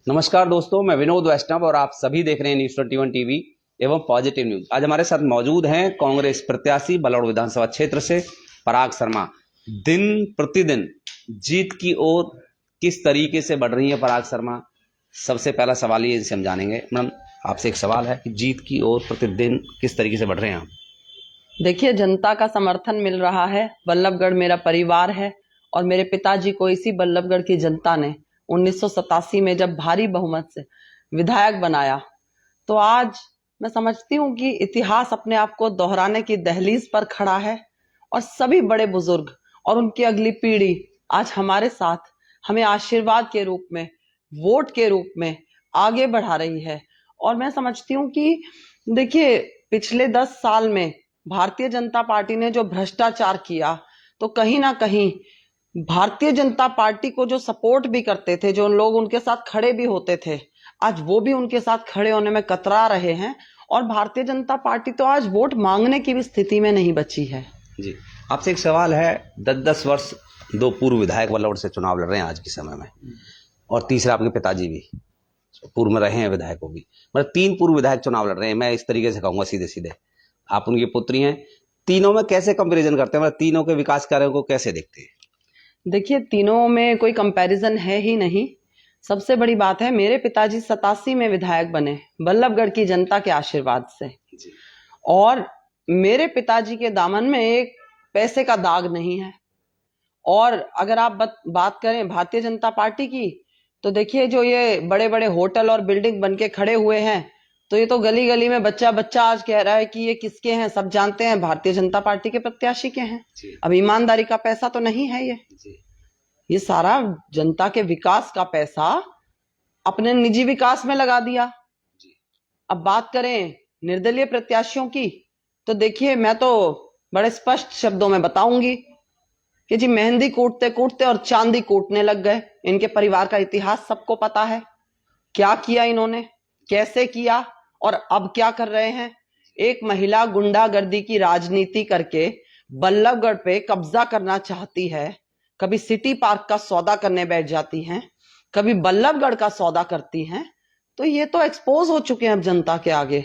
नमस्कार दोस्तों, मैं विनोद वैष्णव और आप सभी देख रहे हैं न्यूज़ 21 टीवी एवं पॉजिटिव न्यूज। आज हमारे साथ मौजूद हैं कांग्रेस प्रत्याशी बल्लभगढ़ विधानसभा क्षेत्र से पराग शर्मा। दिन प्रतिदिन जीत की ओर किस तरीके से बढ़ रही है पराग शर्मा, सबसे पहला सवाल ये जिसे हम जानेंगे। मैडम, आपसे एक सवाल है कि जीत की ओर प्रतिदिन किस तरीके से बढ़ रहे हैं आप? देखिए, जनता का समर्थन मिल रहा है। बल्लभगढ़ मेरा परिवार है और मेरे पिताजी को इसी बल्लभगढ़ की जनता ने 1987 में जब भारी बहुमत से विधायक बनाया, तो आज मैं समझती हूँ कि इतिहास अपने आप को दोहराने की दहलीज पर खड़ा है और सभी बड़े बुजुर्ग और उनकी अगली पीढ़ी आज हमारे साथ हमें आशीर्वाद के रूप में, वोट के रूप में आगे बढ़ा रही है। और मैं समझती हूँ कि देखिए, पिछले 10 साल में भारतीय जनता पार्टी ने जो भ्रष्टाचार किया, तो कहीं ना कहीं भारतीय जनता पार्टी को जो सपोर्ट भी करते थे, जो लोग उनके साथ खड़े भी होते थे, आज वो भी उनके साथ खड़े होने में कतरा रहे हैं। और भारतीय जनता पार्टी तो आज वोट मांगने की भी स्थिति में नहीं बची है। जी, आपसे एक सवाल है। 10-10 वर्ष दो पूर्व विधायक बल्लभगढ़ से चुनाव लड़ रहे हैं आज के समय में, और तीसरा आपके पिताजी भी पूर्व में रहे हैं विधायकों भी, मतलब 3 पूर्व विधायक चुनाव लड़ रहे हैं। मैं इस तरीके से कहूंगा सीधे सीधे, आप उनकी पुत्री हैं। तीनों में कैसे कंपैरिजन करते हैं, मतलब तीनों के विकास कार्यों को कैसे देखते हैं? देखिए, तीनों में कोई कंपैरिजन है ही नहीं। सबसे बड़ी बात है, मेरे पिताजी 87 में विधायक बने बल्लभगढ़ की जनता के आशीर्वाद से, और मेरे पिताजी के दामन में एक पैसे का दाग नहीं है। और अगर आप बात करें भारतीय जनता पार्टी की, तो देखिए, जो ये बड़े बड़े होटल और बिल्डिंग बनके खड़े हुए हैं, तो ये तो गली गली में बच्चा बच्चा आज कह रहा है कि ये किसके हैं। सब जानते हैं भारतीय जनता पार्टी के प्रत्याशी के हैं। अब ईमानदारी का पैसा तो नहीं है ये सारा जनता के विकास का पैसा अपने निजी विकास में लगा दिया। अब बात करें निर्दलीय प्रत्याशियों की, तो देखिए, मैं तो बड़े स्पष्ट शब्दों में बताऊंगी कि जी, मेहंदी कूटते कूटते और चांदी कूटने लग गए। इनके परिवार का इतिहास सबको पता है, क्या किया इन्होंने, कैसे किया और अब क्या कर रहे हैं। एक महिला गुंडागर्दी की राजनीति करके बल्लभगढ़ पे कब्जा करना चाहती है, कभी सिटी पार्क का सौदा करने बैठ जाती हैं, कभी बल्लभगढ़ का सौदा करती हैं। तो ये तो एक्सपोज हो चुके हैं अब जनता के आगे,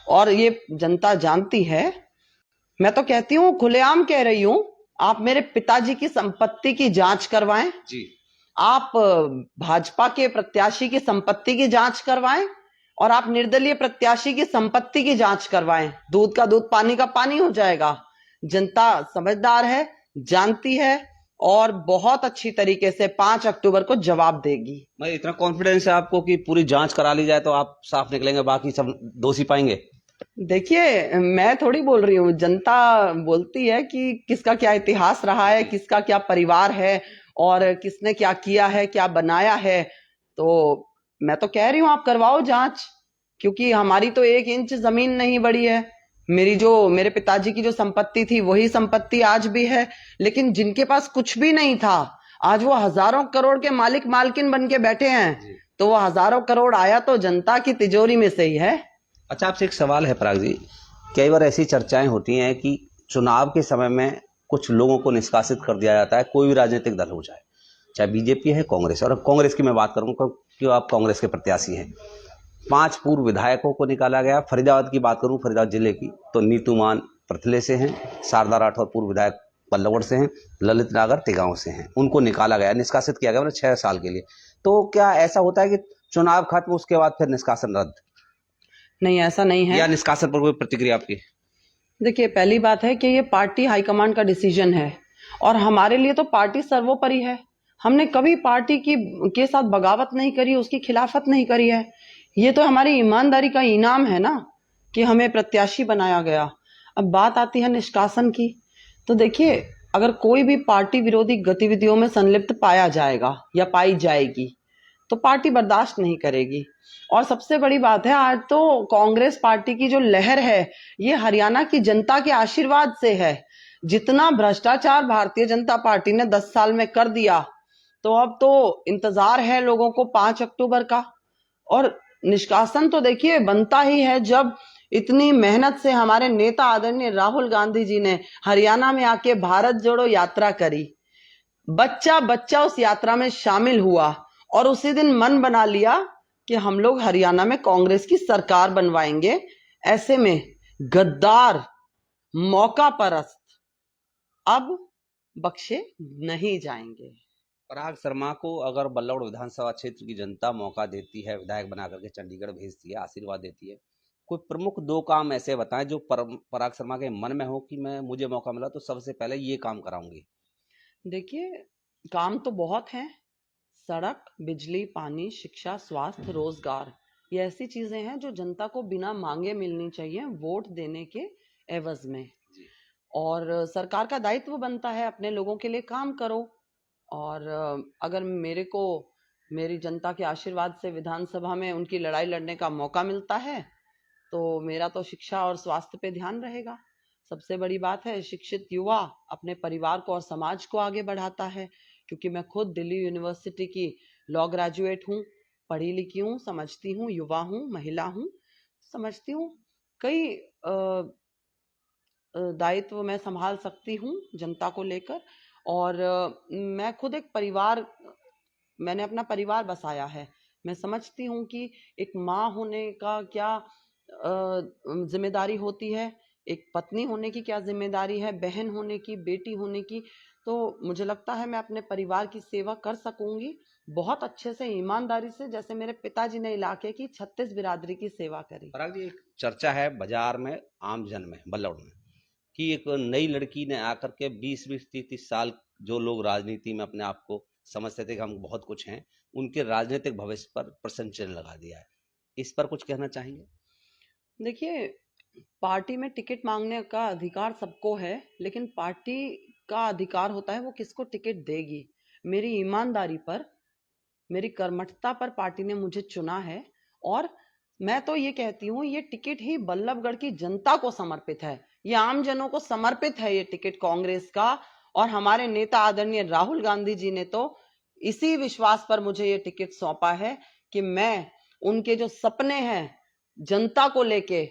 और ये जनता जानती है। मैं तो कहती हूँ, खुलेआम कह रही हूँ, आप मेरे पिताजी की संपत्ति की जांच करवाएं जी। आप भाजपा के प्रत्याशी की संपत्ति की जांच करवाएं और आप निर्दलीय प्रत्याशी की संपत्ति की जांच करवाएं। दूध का दूध, पानी का पानी हो जाएगा। जनता समझदार है, जानती है और बहुत अच्छी तरीके से 5 अक्टूबर को जवाब देगी। मैं इतना कॉन्फिडेंस है आपको कि पूरी जांच करा ली जाए तो आप साफ निकलेंगे, बाकी सब दोषी पाएंगे? देखिए, मैं थोड़ी बोल रही हूँ, जनता बोलती है कि किसका क्या इतिहास रहा है, किसका क्या परिवार है और किसने क्या किया है, क्या बनाया है। तो मैं तो कह रही हूँ, आप करवाओ जांच, क्योंकि हमारी तो 1 इंच जमीन नहीं बढ़ी है। मेरे पिताजी की जो संपत्ति थी वही संपत्ति आज भी है, लेकिन जिनके पास कुछ भी नहीं था, आज वो हजारों करोड़ के मालिक मालकिन बन के बैठे हैं। तो वो हजारों करोड़ आया तो जनता की तिजोरी में से ही है। अच्छा, आपसे एक सवाल है पराग जी। कई बार ऐसी चर्चाएं होती हैं कि चुनाव के समय में कुछ लोगों को निष्कासित कर दिया जाता है, कोई भी राजनीतिक दल हो जाए, चाहे बीजेपी है, कांग्रेस। और कांग्रेस की मैं बात करूं क्यों, आप कांग्रेस के प्रत्याशी हैं। 5 पूर्व विधायकों को निकाला गया। फरीदाबाद की बात करूं, फरीदाबाद जिले की, तो नीतू मान पृथले से हैं, शारदा राठौर पूर्व विधायक बल्लभगढ़ से हैं, ललित नागर तिगांव से हैं। उनको निकाला गया, निष्कासित किया गया, मतलब 6 साल के लिए। तो क्या ऐसा होता है कि चुनाव खत्म उसके बाद फिर निष्कासन रद्द? नहीं, ऐसा नहीं है। या निष्कासन पर कोई प्रतिक्रिया आपकी? देखिए, पहली बात है कि ये पार्टी हाईकमांड का डिसीजन है और हमारे लिए तो पार्टी सर्वोपरि है। हमने कभी पार्टी के साथ बगावत नहीं करी, उसकी खिलाफत नहीं करी है। ये तो हमारी ईमानदारी का इनाम है ना कि हमें प्रत्याशी बनाया गया। अब बात आती है निष्कासन की, तो देखिए, अगर कोई भी पार्टी विरोधी गतिविधियों में संलिप्त पाया जाएगा या पाई जाएगी तो पार्टी बर्दाश्त नहीं करेगी। और सबसे बड़ी बात है, आज तो कांग्रेस पार्टी की जो लहर है, ये हरियाणा की जनता के आशीर्वाद से है। जितना भ्रष्टाचार भारतीय जनता पार्टी ने 10 साल में कर दिया, तो अब तो इंतजार है लोगों को 5 अक्टूबर का। और निष्कासन तो देखिए बनता ही है, जब इतनी मेहनत से हमारे नेता आदरणीय राहुल गांधी जी ने हरियाणा में आके भारत जोड़ो यात्रा करी, बच्चा बच्चा उस यात्रा में शामिल हुआ और उसी दिन मन बना लिया कि हम लोग हरियाणा में कांग्रेस की सरकार बनवाएंगे। ऐसे में गद्दार, मौका परस्त अब बख्शे नहीं जाएंगे। पराग शर्मा को अगर बल्लभगढ़ विधानसभा क्षेत्र की जनता मौका देती है, विधायक बना करके चंडीगढ़ भेजती है, आशीर्वाद देती है, कोई प्रमुख 2 काम ऐसे बताएं जो पराग शर्मा के मन में हो कि मुझे मौका मिला तो सबसे पहले ये काम कराऊंगी। देखिए, काम तो बहुत हैं। सड़क, बिजली, पानी, शिक्षा, स्वास्थ्य, रोजगार, ये ऐसी चीजें हैं जो जनता को बिना मांगे मिलनी चाहिए वोट देने के एवज में। और सरकार का दायित्व बनता है अपने लोगों के लिए काम करो। और अगर मेरे को मेरी जनता के आशीर्वाद से विधानसभा में उनकी लड़ाई लड़ने का मौका मिलता है तो मेरा तो शिक्षा और स्वास्थ्य पे ध्यान रहेगा। सबसे बड़ी बात है, शिक्षित युवा अपने परिवार को और समाज को आगे बढ़ाता है। क्योंकि मैं खुद दिल्ली यूनिवर्सिटी की लॉ ग्रेजुएट हूँ, पढ़ी लिखी हूँ, समझती हूँ, युवा हूँ, महिला हूँ, समझती हूँ कई दायित्व मैं संभाल सकती हूँ जनता को लेकर। और मैं खुद एक परिवार, मैंने अपना परिवार बसाया है। मैं समझती हूँ कि एक माँ होने का क्या जिम्मेदारी होती है, एक पत्नी होने की क्या जिम्मेदारी है, बहन होने की, बेटी होने की। तो मुझे लगता है मैं अपने परिवार की सेवा कर सकूंगी बहुत अच्छे से, ईमानदारी से, जैसे मेरे पिताजी ने इलाके की 36 बिरादरी की सेवा करी। पराग जी, एक चर्चा है बाजार में, आम जन में, बल्लभगढ़ में, कि एक नई लड़की ने आकर के 20-20, 30-30 साल जो लोग राजनीति में अपने आप को समझते थे कि हम बहुत कुछ हैं, उनके राजनीतिक भविष्य पर प्रश्न चिन्ह लगा दिया है। इस पर कुछ कहना चाहेंगे? देखिए, पार्टी में टिकट मांगने का अधिकार सबको है, लेकिन पार्टी का अधिकार होता है वो किसको टिकट देगी। मेरी ईमानदारी पर, मेरी कर्मठता पर पार्टी ने मुझे चुना है। और मैं तो ये कहती हूँ, ये टिकट ही बल्लभगढ़ की जनता को समर्पित है, ये आम जनों को समर्पित है ये टिकट कांग्रेस का। और हमारे नेता आदरणीय राहुल गांधी जी ने तो इसी विश्वास पर मुझे ये टिकट सौंपा है कि मैं उनके जो सपने हैं जनता को लेके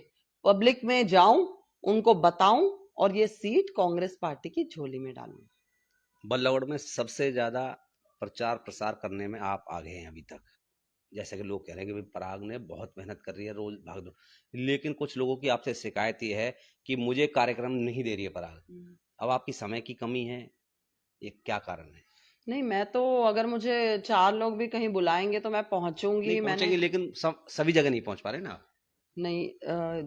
पब्लिक में जाऊं, उनको बताऊं और ये सीट कांग्रेस पार्टी की झोली में डालूं। बल्लभगढ़ में सबसे ज्यादा प्रचार प्रसार करने में आप आगे हैं अभी तक। जैसे कि लोग कह रहे हैं कि भाई पराग ने बहुत मेहनत कर रही है, रोज भाग दो, लेकिन कुछ लोगों की आपसे शिकायत ये है कि मुझे कार्यक्रम नहीं दे रही है पराग। अब आपकी समय की कमी है, ये क्या कारण है? नहीं, मैं तो अगर मुझे 4 लोग भी कहीं बुलाएंगे तो मैं पहुंचूंगी। नहीं पहुंचेंगे, लेकिन सभी जगह नहीं पहुंच पा रहे ना आप। नहीं,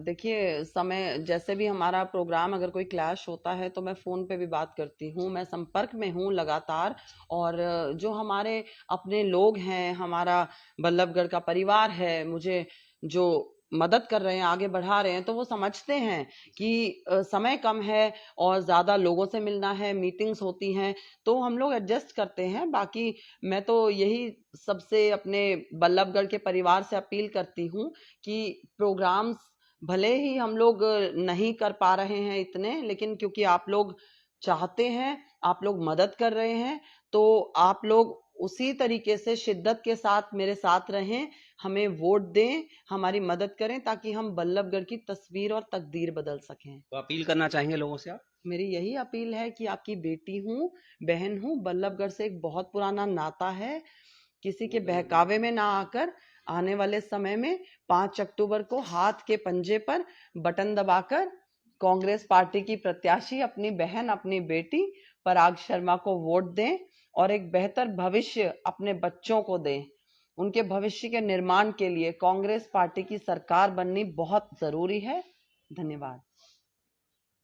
देखिए, समय जैसे भी हमारा प्रोग्राम अगर कोई क्लैश होता है तो मैं फ़ोन पे भी बात करती हूँ, मैं संपर्क में हूँ लगातार। और जो हमारे अपने लोग हैं, हमारा बल्लभगढ़ का परिवार है, मुझे जो मदद कर रहे हैं, आगे बढ़ा रहे हैं, तो वो समझते हैं कि समय कम है और ज़्यादा लोगों से मिलना है, मीटिंग्स होती हैं, तो हम लोग एडजस्ट करते हैं। बाकी मैं तो यही सबसे अपने बल्लभगढ़ के परिवार से अपील करती हूँ कि प्रोग्राम्स भले ही हम लोग नहीं कर पा रहे हैं इतने, लेकिन क्योंकि आप लोग चाहते हैं, आप लोग मदद कर रहे हैं, तो आप लोग उसी तरीके से शिद्दत के साथ मेरे साथ रहें, हमें वोट दें, हमारी मदद करें, ताकि हम बल्लभगढ़ की तस्वीर और तकदीर बदल सकें। तो अपील करना चाहेंगे लोगों से आप? मेरी यही अपील है कि आपकी बेटी हूँ, बहन हूँ, बल्लभगढ़ से एक बहुत पुराना नाता है, किसी के बहकावे में ना आकर आने वाले समय में 5 अक्टूबर को हाथ के पंजे पर बटन दबाकर कांग्रेस पार्टी की प्रत्याशी, अपनी बहन, अपनी बेटी पराग शर्मा को वोट दें और एक बेहतर भविष्य अपने बच्चों को दें। उनके भविष्य के निर्माण के लिए कांग्रेस पार्टी की सरकार बननी बहुत जरूरी है। धन्यवाद।